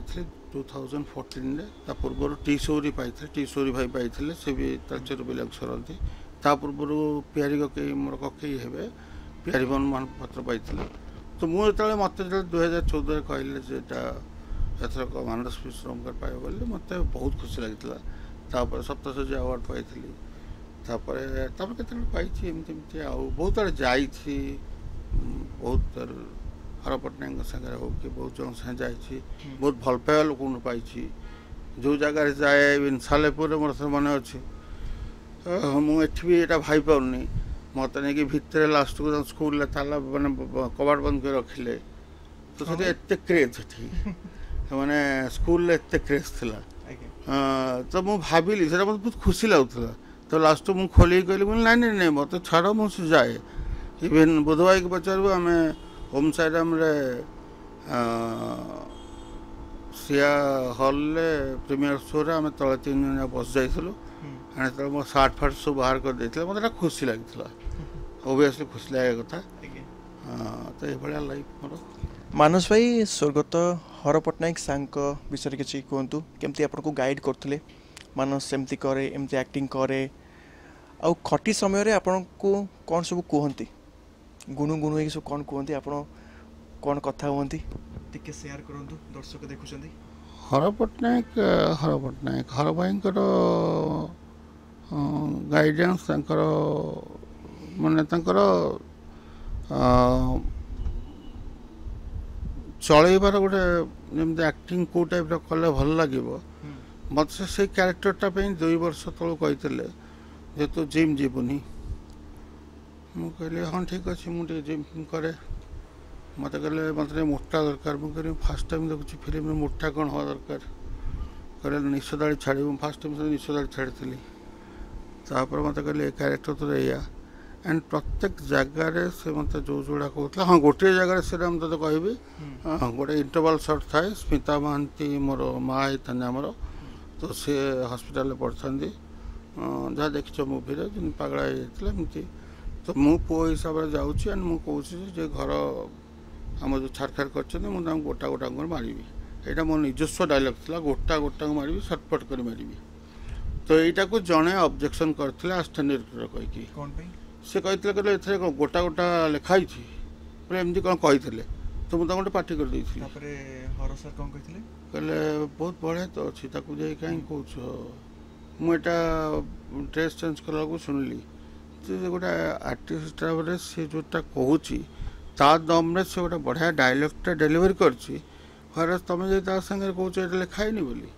2014 ता पूर्व टी सौरी पाई टी सौरी भाई पाई से भी कल्चर बिलंग्स करती ता पूर्व पियारी ककई मोर ककई हे पियारी बन महापात्र पाई तो मुझे मत 2014 कहले एथरक मानस विश्रमकर पाए बोले मत बहुत खुशी लगी सप्तशती अवार्ड पाई केत पाई एमती बहुत आड़े जा बहुत हर पट्टनायक सागर हो कि बहुत जन साथ जाइए बहुत भल पाइबा लोक पाई जो जगार जाए इवन सालेपुर मोर मन अच्छे मुझे भी यहाँ भाई पार्नी मत नहीं भितर लास्ट को स्कूल ताला मैंने कबाट बंद कर रखिले तो से एत क्रेज मैंने स्कूल एत क्रेज थी तो मुझे भाविली से मत बहुत खुशी लगुला तो लास्ट मुझे खोल कहली नहीं नहीं नहीं मत छाड़ मुझे जाए इवेन बुधवाई के पचारू आम ओम साईराम सिया हॉल प्रीमियर शो रे आम तले 3 जन बस जाइलु तो मो सार्ट फार्ट सब बाहर कर देते मतलब खुशी लगी ओबियसली खुशी लगे कथा तो ये लाइफ मोर मानस भाई स्वर्गत हर पट्टनायक सांक विषय किसी कहतु केमती आपको गाइड करते मानस सेमती करे एमती एक्टिंग करे आउ खटी समय आपन को कौन सब कहती गुणु गुणु सब कौन कहती आप कौन कथा हुंती टिके शेयर करंतु दर्शक देखुछंती हर पट्टनायक हर भाई गाइडेंस माने चलैबार गोटे जमी एक्टिंग कौ टाइप कले भल लगे मत से क्यारेक्टरटा 2 वर्ष तल कही जे तू जिम जीवनी मुझे हाँ ठीक अच्छे मुझे जिम करे मत कहले मत मोटा दरकार मुझे फास्ट टाइम देखुची फिल्म में मोटा कौन हवा दरकार कहले निश दाड़ी छाड़ फास्ट टाइम से निश दाड़ी छाड़ी तापर मत कहले क्यारेक्टर तो या एंड प्रत्येक जगार से मत जो जोड़ा कहते हाँ गोटे जगार से तो कहबी गोटे इंटरवल सर्ट थाए स्मिता महांती मोर माँ होता आमर तो सी हस्पिटाल पढ़ता जहाँ देखी मुवी जिन पगड़ा होती तो मु पु हिसाब से जाऊँगी एंड मुझे घर आम जो छाड़ कर गोटा गोटा मारि यहाँ मो निजस्व डायलॉग था गोटा गोटा मारि सटपट कर मारि तो यहाँ को जड़े ऑब्जेक्शन करते आसिस्टेंट डायरेक्टर कहीकि सी कहते कहते गोटा गोटा लिखाई बोले एमती कौन कही तो मुझे गोटे पार्टी कर कहले बहुत बढ़िया तो अच्छी कहीं कह मुझा ड्रेस चेंज करा शुणिली गोटे आर्टिस्ट सी जोटा कहूँ ता दम से गोटे बढ़िया डायलॉगटा डेलीवरी करछि हर तुम जो सागर कौच लिखाईनी बोली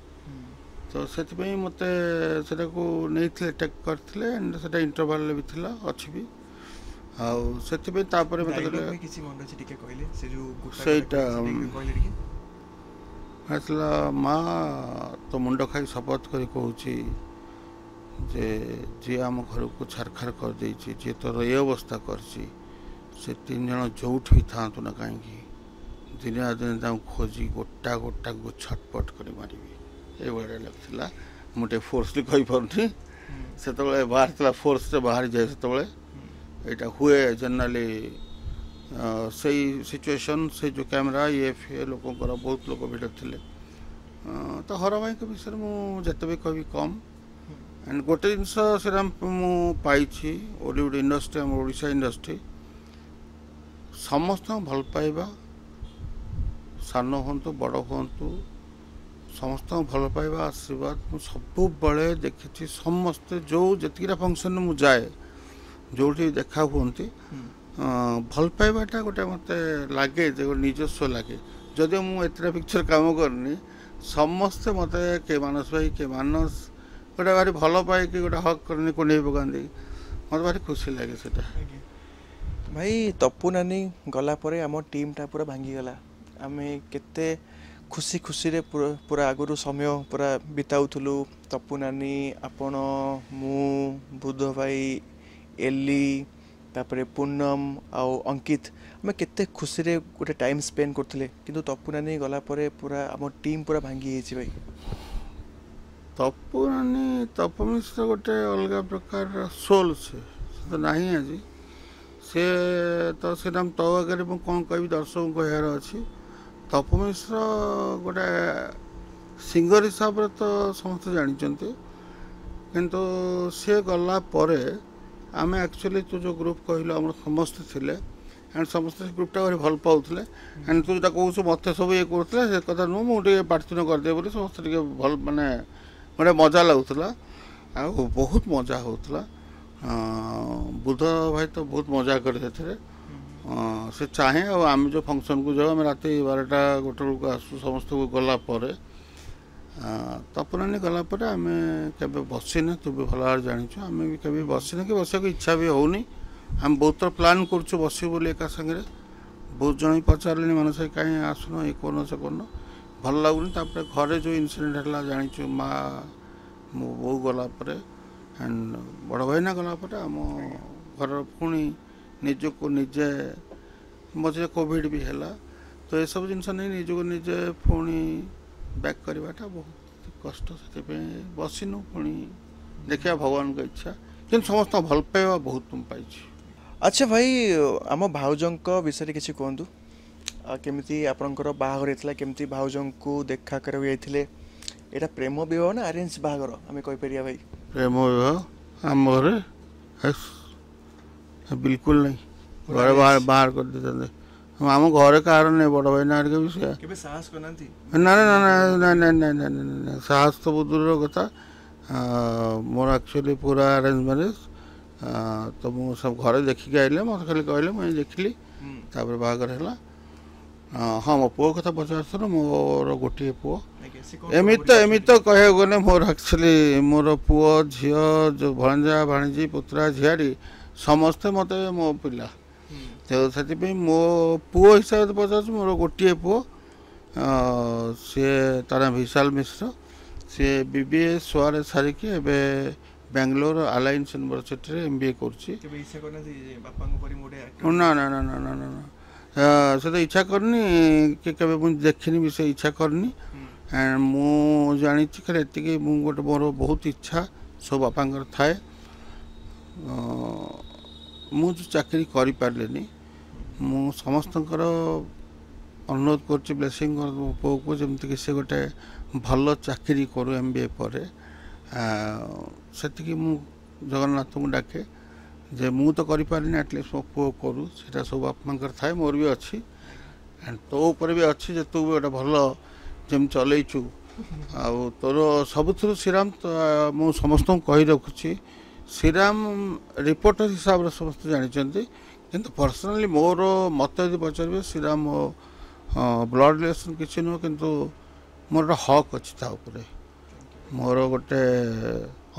तो से मत नहीं टेक करते एंड से इंटरवल भी थी अच्छी भी आसला माँ तो मुंड खाई शपथ कर कहूँ जे जी आम घर को छारखार कर जी तोर ये अवस्था कर 3 जन जो था ना कहीं दिने दिन खोजी गोटा गोटा को छटपट कर मारि ये लगता मुझे फोर्सली कहीपी से बाहर फोर्स से बाहर जाए से यहाँ हुए जनराली से सिचुएशन से जो कैमरा ये फे लोक बहुत लोक भिड़ थे तो हर भाई विषय मुझे भी कह कम एंड गोटे जिनस मुझे हॉलीवुड इंडस्ट्री आम ओडिशा इंडस्ट्री समस्त भल पाइबा सान हूँ बड़ हूँ समस्त भल पाइबा आशीर्वाद मुझे सब देखी समस्ते जो जितकीरा फंक्शन में जाए जो देखा हमें भल पाइबाटा गोटे मत लगे निजस्व लगे जदि मुझे पिक्चर काम करनी समस्ते मत के मानस भाई के मानस गोटे भारी भल पाए कि गोटे हक करनी कुंडे पकाती मत भारी खुशी लगे से भाई तप्पू नानी गला परे आम टीमटा पूरा भांगीगला आम केते खुशी खुशी रे पूरा आगुरी समय पूरा बिताउथुलु तप्पू नानी आपण मु बुध भाई एली तापरे पूनम आउ अंकित आम केते खुशी रे गोटे टाइम स्पेंड करथिले किंतु तप्पू नानी गला परे पूरा आम टीम पूरा भांगी हेछि भाई तप्पू नानी तप्पू मिश्र गोटे अलग प्रकार सोल से तो नहीं आज से तो से नाम तो आगे कौन कह दर्शक कहर अच्छी तपु मिश्र गोटे सिंगर हिसाब से तो समस्त जानते किंतु सी गला परे आम एक्चुअली तू जो ग्रुप कहल आम समस्ते थे एंड समस्त ग्रुपटा भारी भल पाऊे एंड तू जो कौन मत सब ये करुले से कथा नुह मुझे पार्थिन करदे बोली समस्त भल माने गोटे मजा लगुला आ बहुत मजा होता बुध भाई तो बहुत मजा करे से चाहे आम जो फंक्शन को जाओ आम रात 12टा 1 बेलू आसू समस्त को गला तपनानी गलापर आम के बसिने तू भी भल भाव जाचु आम भी कभी बसिने कि बस इच्छा भी होनी आम बहुत थर प्लां करुँ बस बोली एका सागर बहुत जन पचारे मानस कहीं आसुन ये कौन से कौन भल लगुनि घरे जो इनसीडेंट है जाचु माँ मो बो गलापर एंड बड़ भाईना गलापर आम घर पुणी निजक निजे मझे कोविड भी है तो ये सब जिन नहीं निजक निजे पुणी बैक करवाटा बहुत कष्ट से बसिनु पुणी देखिया भगवान का इच्छा कि समस्त भल पाइबा बहुत तुम पाई। अच्छा भाई आम भाउजों विषय किसी कहतु केमती आपंकर बाहागर होता केमती भाउजों को देखा कर यहाँ प्रेम विवाह ना अरेंज बाहागर आम कहीपर भाई प्रेम विवाह आम घर बिल्कुल नहीं घर बाहर कर देते आम घर कह नहीं बड़ भाई ना भी साहस करना ना ना ना ना ना ना ना साहस तो बहुत दूर कथा मोर एक्चुअली पूरा अरेंज मैरेज तो मु सब घर देखिक आइले मत खाली कहले मुझे देखली तापर बाहागर है हाँ मो पुओ कथा पचार मोर गोटे पुओ एमती तो कह गले मोर एक्चुअली मोर पुओ झी जो भणजा भाणीजी पुत्रा झियारी समस्ते मत मो पिला तो से मो पुओ हिसाब से पचार मोर गोटे पुओ सी तार विशाल मिश्र सी बीबीए सुआरे सारिकी एबे बेंगलोर अलायंस यूनिवर्सिटी रे एमबीए करछि ना ना ना ना ना ना से तो इच्छा करनी कि केबे मुझे देखनी भी से इच्छा करनी एंड मु जानी खाली एति मु गोटे मोर बहुत इच्छा सब बापांकर थाए मु जो चाकरी करि पारलेनी मु समस्तंकर अनुरोध कर ब्लेसिंग पो को जमती कि से गोटे भल चाकरी करू एमबीए पर से मु जगन्नाथ को डाके जे मु तो करें एटलिस्ट मो पु करू से सब बापांकर थाए मोर भी अच्छी एंड तो ऊपर भी अच्छी जे तू भी गोटे भल जमी चलैचु आ तोर सबुथ श्रीराम तो मु समस्त कही रखुची श्रीराम रिपोर्टर हिसाब से समस्त जानते किंतु पर्सनाली मोर मत यदि पचारे श्रीराम मो ब्लड रिलेशन किसी नुह किंतु मोर गोटे हक अच्छी मोर गोटे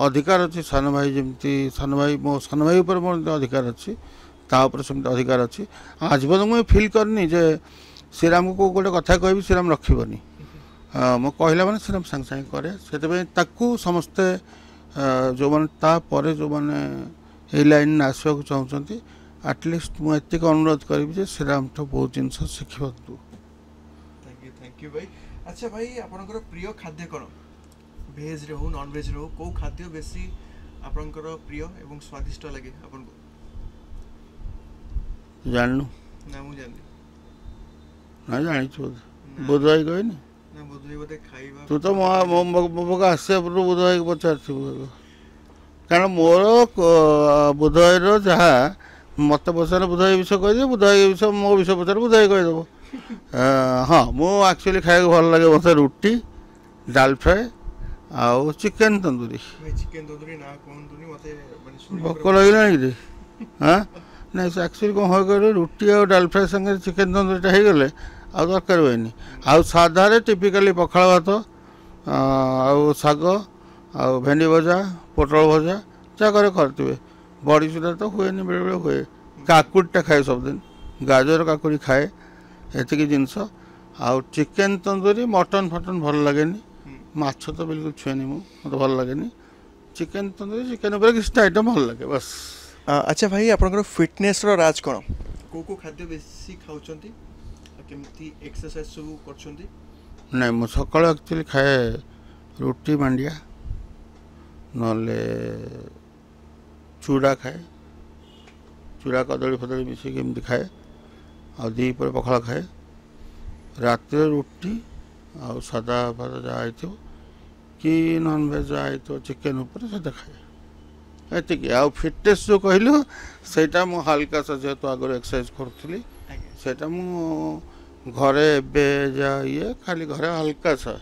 अधिकार अच्छी सान भाई जमी सान भाई मो सान भाई ऊपर मोर अधिकार अच्छी सेमती अधिकार अच्छी आज पर्यटन मुझे फिल करनी जे श्रीराम को गोटे कथा कह श्रीराम रखनी मो कहला मैंने श्रीराम सांगे सांगे करे से समस्ते जो मैंने जो मैंने ये लाइन आसवाक चाहते एटलिस्ट मुझे अनुरोध करी श्रीराम तो बहुत जिन शिखा तू थैंक यू भाई। अच्छा भाई आपनकर प्रिय खाद्य कौन भेज रे हो नॉन भेज रे हो को खाद्य बेसी आपनकर प्रिय एवं स्वादिष्ट लगे आपन को जाननु ना मु जानि ना जानि छु बुधवाई कहनी ना बुधवाई बते खाइबा तू तो मो आसे बुधवाई को पचार कारण मोर बुधवाई रो जहा मत पचार बुधवाई विषय कह बुधवाई विषय मो विषय पचार बुधवाई कहीदेव हाँ मु एक्चुअली खाया भल लगे मत रुटी डाल फ्राए आउ चिकेन तंदूरी ना भोक लगे कि हाँ ना एक्चुअली कौन हो रुटी और डाल फ्राए संगे चिकेन तंदूरीटा हो गले आ दरकार हुए आउ साधारे टिपिकाली पखाड़ भात आउ शाग आउ भेंडी भजा पोटल भजा जा करे करते बड़ी चूड़ा तो हुए बेले बेले हुए काकुड़टा खाए सबदिन गाजर काकुड़ी खाए एतिक जिनस आउ चिकेन तंदूरी मटन फटन भल लगे माछ तो बिल्कुल छुएनी मत भल लगे चिकेन तंदूरी चिकेन उपर किसी आइटम भल लगे बस। अच्छा भाई आपनकर फिटनेस रो राज कोन को खाद्य बेसी खाउचंती केमती एक्सरसाइज सब करचंती नहीं मु सकाळ एक्चुअली खाए रोटी मांडिया नले चूड़ा खाए चूड़ा कदली फदली मिसिक एमती खाए आ दी पर पखाड़ खाए ରାତିରେ ରୁଟି ଆଉ ସାଧା ଭାତ ଯାହା ହେଇଥିବ କି ନନଭେଜ୍ ଯାହା ହେଇଥିବ ଚିକେନ୍ ଉପରେ ସେଇଟା ଖାଏ ଏତିକି। ଆଉ ଫିଟନେସ୍ ଯେଉଁ କହିଲୁ ସେଇଟା ମୁଁ ହାଲକାସା ଯେହେତୁ ଆଗରୁ ଏକ୍ସରସାଇଜ୍ କରୁଥିଲି ସେଇଟା ମୁଁ ଘରେ ଏବେ ଯାହା ଇଏ ଖାଲି ଘରେ ହାଲକାସା,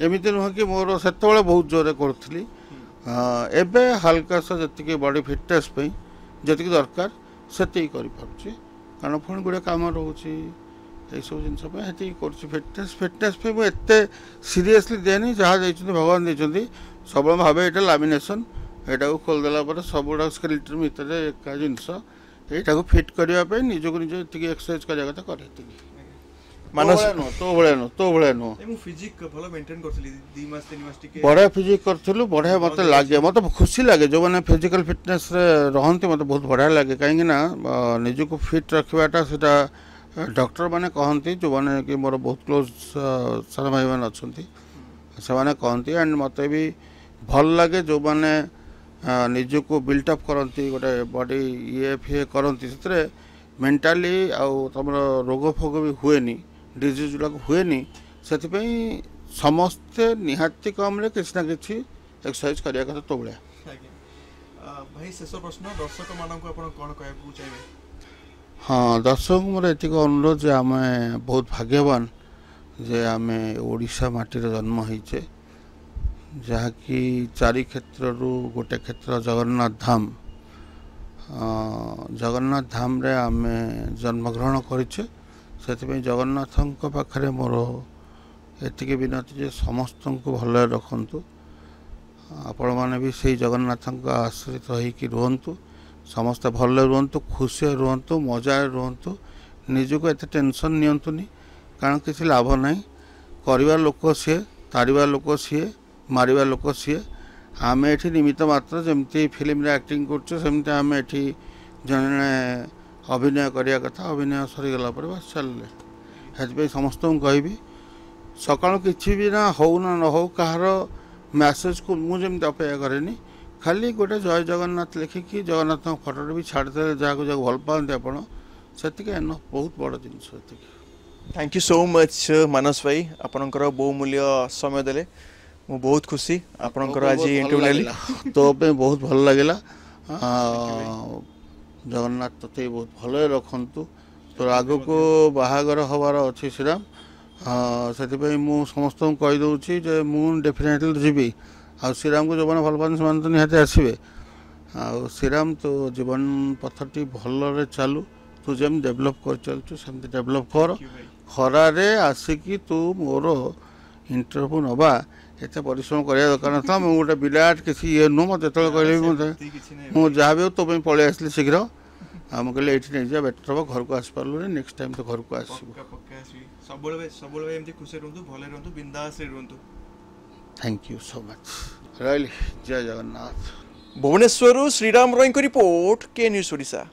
ଏମିତି ନୁହଁ କି ମୋର ସେତେବେଳେ ବହୁତ ଜୋରରେ କରୁଥିଲି, ଏବେ ହାଲକାସା ଯେତିକି ବଡ଼ି ଫିଟନେସ୍ ପାଇଁ ଯେତିକି ଦରକାର ସେତିକି କରିପାରୁଛି, କାରଣ ପୁଣି ଗୋଟେ କାମ ରହୁଛି এইসব ଜିନିଷ ପାଇଁ ସେତିକି କରୁଛି। ଫିଟନେସ୍ ପାଇଁ ମୁଁ ଏତେ ସିରିୟସଲି ଦିଏନି, ଯାହା ଦେଇଛନ୍ତି ଭଗବାନ ଦେଇଛନ୍ତି ସବୁବେଳେ ଭାବେ ଏଇଟା ଲାମିନେସନ୍, ଏଇଟାକୁ ଖୋଲିଦେଲା ପରେ ସବୁଗୁଡ଼ା ସ୍କେଲିଟନ୍ ଭିତରେ ଏକା ଜିନିଷ, ଏଇଟାକୁ ଫିଟ୍ କରିବା ପାଇଁ ନିଜକୁ ନିଜ ଏତିକି ଏକ୍ସରସାଇଜ୍ କରିବା କଥା କରେ ଏତିକି। ତୋ ଭଳିଆ ନୁହଁ। ବଢ଼ିଆ ଫିଜିକ୍ କରିଥିଲୁ, ବଢ଼ିଆ ମୋତେ ଲାଗେ, ମୋତେ ଖୁସି ଲାଗେ ଯେଉଁମାନେ ଫିଜିକାଲ୍ ଫିଟନେସ୍ରେ ରହନ୍ତି, ମୋତେ ବହୁତ ବଢ଼ିଆ ଲାଗେ, କାହିଁକି ନା ନିଜକୁ ଫିଟ୍ ରଖିବାଟା ସେଇଟା ଡକ୍ଟର ମାନେ କହନ୍ତି, ଯେଉଁମାନେ କି ମୋର ବହୁତ କ୍ଲୋଜ୍ ସାନ ଭାଇମାନେ ଅଛନ୍ତି ସେମାନେ କହନ୍ତି, ଆଣ୍ଡ ମୋତେ ବି ଭଲ ଲାଗେ ଯେଉଁମାନେ ନିଜକୁ ବିଲ୍ଟଅପ୍ କରନ୍ତି, ଗୋଟେ ବଡ଼ି ଇଏ କରନ୍ତି, ସେଥିରେ ମେଣ୍ଟାଲି ଆଉ ତୁମର ରୋଗ ଫୋଗ ବି ହୁଏନି, ଡିଜିଜ୍ ଗୁଡ଼ାକ ହୁଏନି, ସେଥିପାଇଁ ସମସ୍ତେ ନିହାତି କମ୍ରେ କିଛି ନା କିଛି ଏକ୍ସରସାଇଜ୍ କରିବା କଥା ତୋ ଭଳିଆ। ଭାଇ ଶେଷ ପ୍ରଶ୍ନ, ଦର୍ଶକମାନଙ୍କୁ ଆପଣ କ'ଣ କହିବାକୁ ଚାହିଁବେ? ହଁ, ଦର୍ଶକଙ୍କୁ ମୋର ଏତିକି ଅନୁରୋଧ ଯେ ଆମେ ବହୁତ ଭାଗ୍ୟବାନ ଯେ ଆମେ ଓଡ଼ିଶା ମାଟିରେ ଜନ୍ମ ହେଇଛେ, ଯାହାକି ଚାରି କ୍ଷେତ୍ରରୁ ଗୋଟେ କ୍ଷେତ୍ର ଜଗନ୍ନାଥ ଧାମ, ଜଗନ୍ନାଥ ଧାମରେ ଆମେ ଜନ୍ମଗ୍ରହଣ କରିଛେ, ସେଥିପାଇଁ ଜଗନ୍ନାଥଙ୍କ ପାଖରେ ମୋର ଏତିକି ବିନତି ଯେ ସମସ୍ତଙ୍କୁ ଭଲରେ ରଖନ୍ତୁ, ଆପଣମାନେ ବି ସେଇ ଜଗନ୍ନାଥଙ୍କ ଆଶ୍ରିତ ହେଇକି ରୁହନ୍ତୁ, ସମସ୍ତେ ଭଲରେ ରୁହନ୍ତୁ, ଖୁସିରେ ରୁହନ୍ତୁ, ମଜାରେ ରୁହନ୍ତୁ, ନିଜକୁ ଏତେ ଟେନସନ୍ ନିଅନ୍ତୁନି, କାରଣ କିଛି ଲାଭ ନାହିଁ, କରିବା ଲୋକ ସିଏ, ତାରିବା ଲୋକ ସିଏ, ମାରିବା ଲୋକ ସିଏ, ଆମେ ଏଠି ନିମିତ୍ତ ମାତ୍ର, ଯେମିତି ଫିଲ୍ମରେ ଆକ୍ଟିଂ କରୁଛୁ ସେମିତି ଆମେ ଏଠି ଜଣେ ଜଣେ ଅଭିନୟ କରିବା କଥା, ଅଭିନୟ ସରିଗଲା ପରେ ବାସ୍ ଚାଲିଲେ। ସେଥିପାଇଁ ସମସ୍ତଙ୍କୁ କହିବି ସକାଳୁ କିଛି ବି ନା ହଉ ନା ନ ହଉ କାହାର ମ୍ୟାସେଜକୁ ମୁଁ ଯେମିତି ଅପେକ୍ଷା କରେନି, ଖାଲି ଗୋଟେ ଜୟ ଜଗନ୍ନାଥ ଲେଖିକି ଜଗନ୍ନାଥଙ୍କ ଫଟୋରେ ବି ଛାଡ଼ିଦେଲେ ଯାହାକୁ ଯାହାକୁ ଭଲ ପାଆନ୍ତି ଆପଣ, ସେତିକି ବହୁତ ବଡ଼ ଜିନିଷ ଏତିକି। Thank you so much Manas ଭାଇ, ଆପଣଙ୍କର ବହୁମୂଲ୍ୟ ସମୟ ଦେଲେ, ମୁଁ ବହୁତ ଖୁସି ଆପଣଙ୍କର ଆଜି ଇଣ୍ଟରଭ୍ୟୁ ନେଲି। ତୋ ପାଇଁ ବହୁତ ଭଲ ଲାଗିଲା, ଜଗନ୍ନାଥ ତୋତେ ବହୁତ ଭଲରେ ରଖନ୍ତୁ, ତୋର ଆଗକୁ ବାହାଘର ହେବାର ଅଛି ଶ୍ରୀରାମ, ସେଥିପାଇଁ ମୁଁ ସମସ୍ତଙ୍କୁ କହିଦେଉଛି ଯେ ମୁଁ ଡେଫିନେଟଲି ଯିବି, ଆଉ ଶ୍ରୀରାମକୁ ଯେଉଁମାନେ ଭଲ ପାଆନ୍ତି ସେମାନେ ତ ନିହାତି ଆସିବେ, ଆଉ ଶ୍ରୀରାମ ତୋ ଜୀବନ ପଥଟି ଭଲରେ ଚାଲୁ, ତୁ ଯେମିତି ଡେଭଲପ୍ କରିଚାଲୁଛୁ ସେମିତି ଡେଭଲପ୍ କର, ଖରାରେ ଆସିକି ତୁ ମୋର ଇଣ୍ଟରଭ୍ୟୁ ନେବା ଏତେ ପରିଶ୍ରମ କରିବା ଦରକାର ନଥିଲା, ମୁଁ ଗୋଟେ ବିରାଟ କିଛି ଇଏ ନୁହଁ, ମୋତେ ଯେତେବେଳେ କହିଲେ ବି ମୁଁ ଯାହା ବି ହଉ ତୋ ପାଇଁ ପଳେଇ ଆସିଲି ଶୀଘ୍ର, ଆଉ ମୁଁ କହିଲି ଏଇଠି ନେଇଯିବା ବେଟର୍ ହେବ, ଘରକୁ ଆସିପାରିଲୁନି, ନେକ୍ସଟ ଟାଇମ୍ ତ ଘରକୁ ଆସିବୁ। ସବୁବେଳେ ଏମିତି ଖୁସି ରୁହନ୍ତୁ, ଭଲରେ ରୁହନ୍ତୁ, ବିନ୍ଦାସରେ ରୁହନ୍ତୁ। थैंक यू सो मच, ରହିଲି, ଜୟ ଜଗନ୍ନାଥ। ଭୁବନେଶ୍ୱରରୁ ଶ୍ରୀରାମ ରୟଙ୍କ ରିପୋର୍ଟ, କେ ନ୍ୟୁଜ୍ ଓଡ଼ିଶା।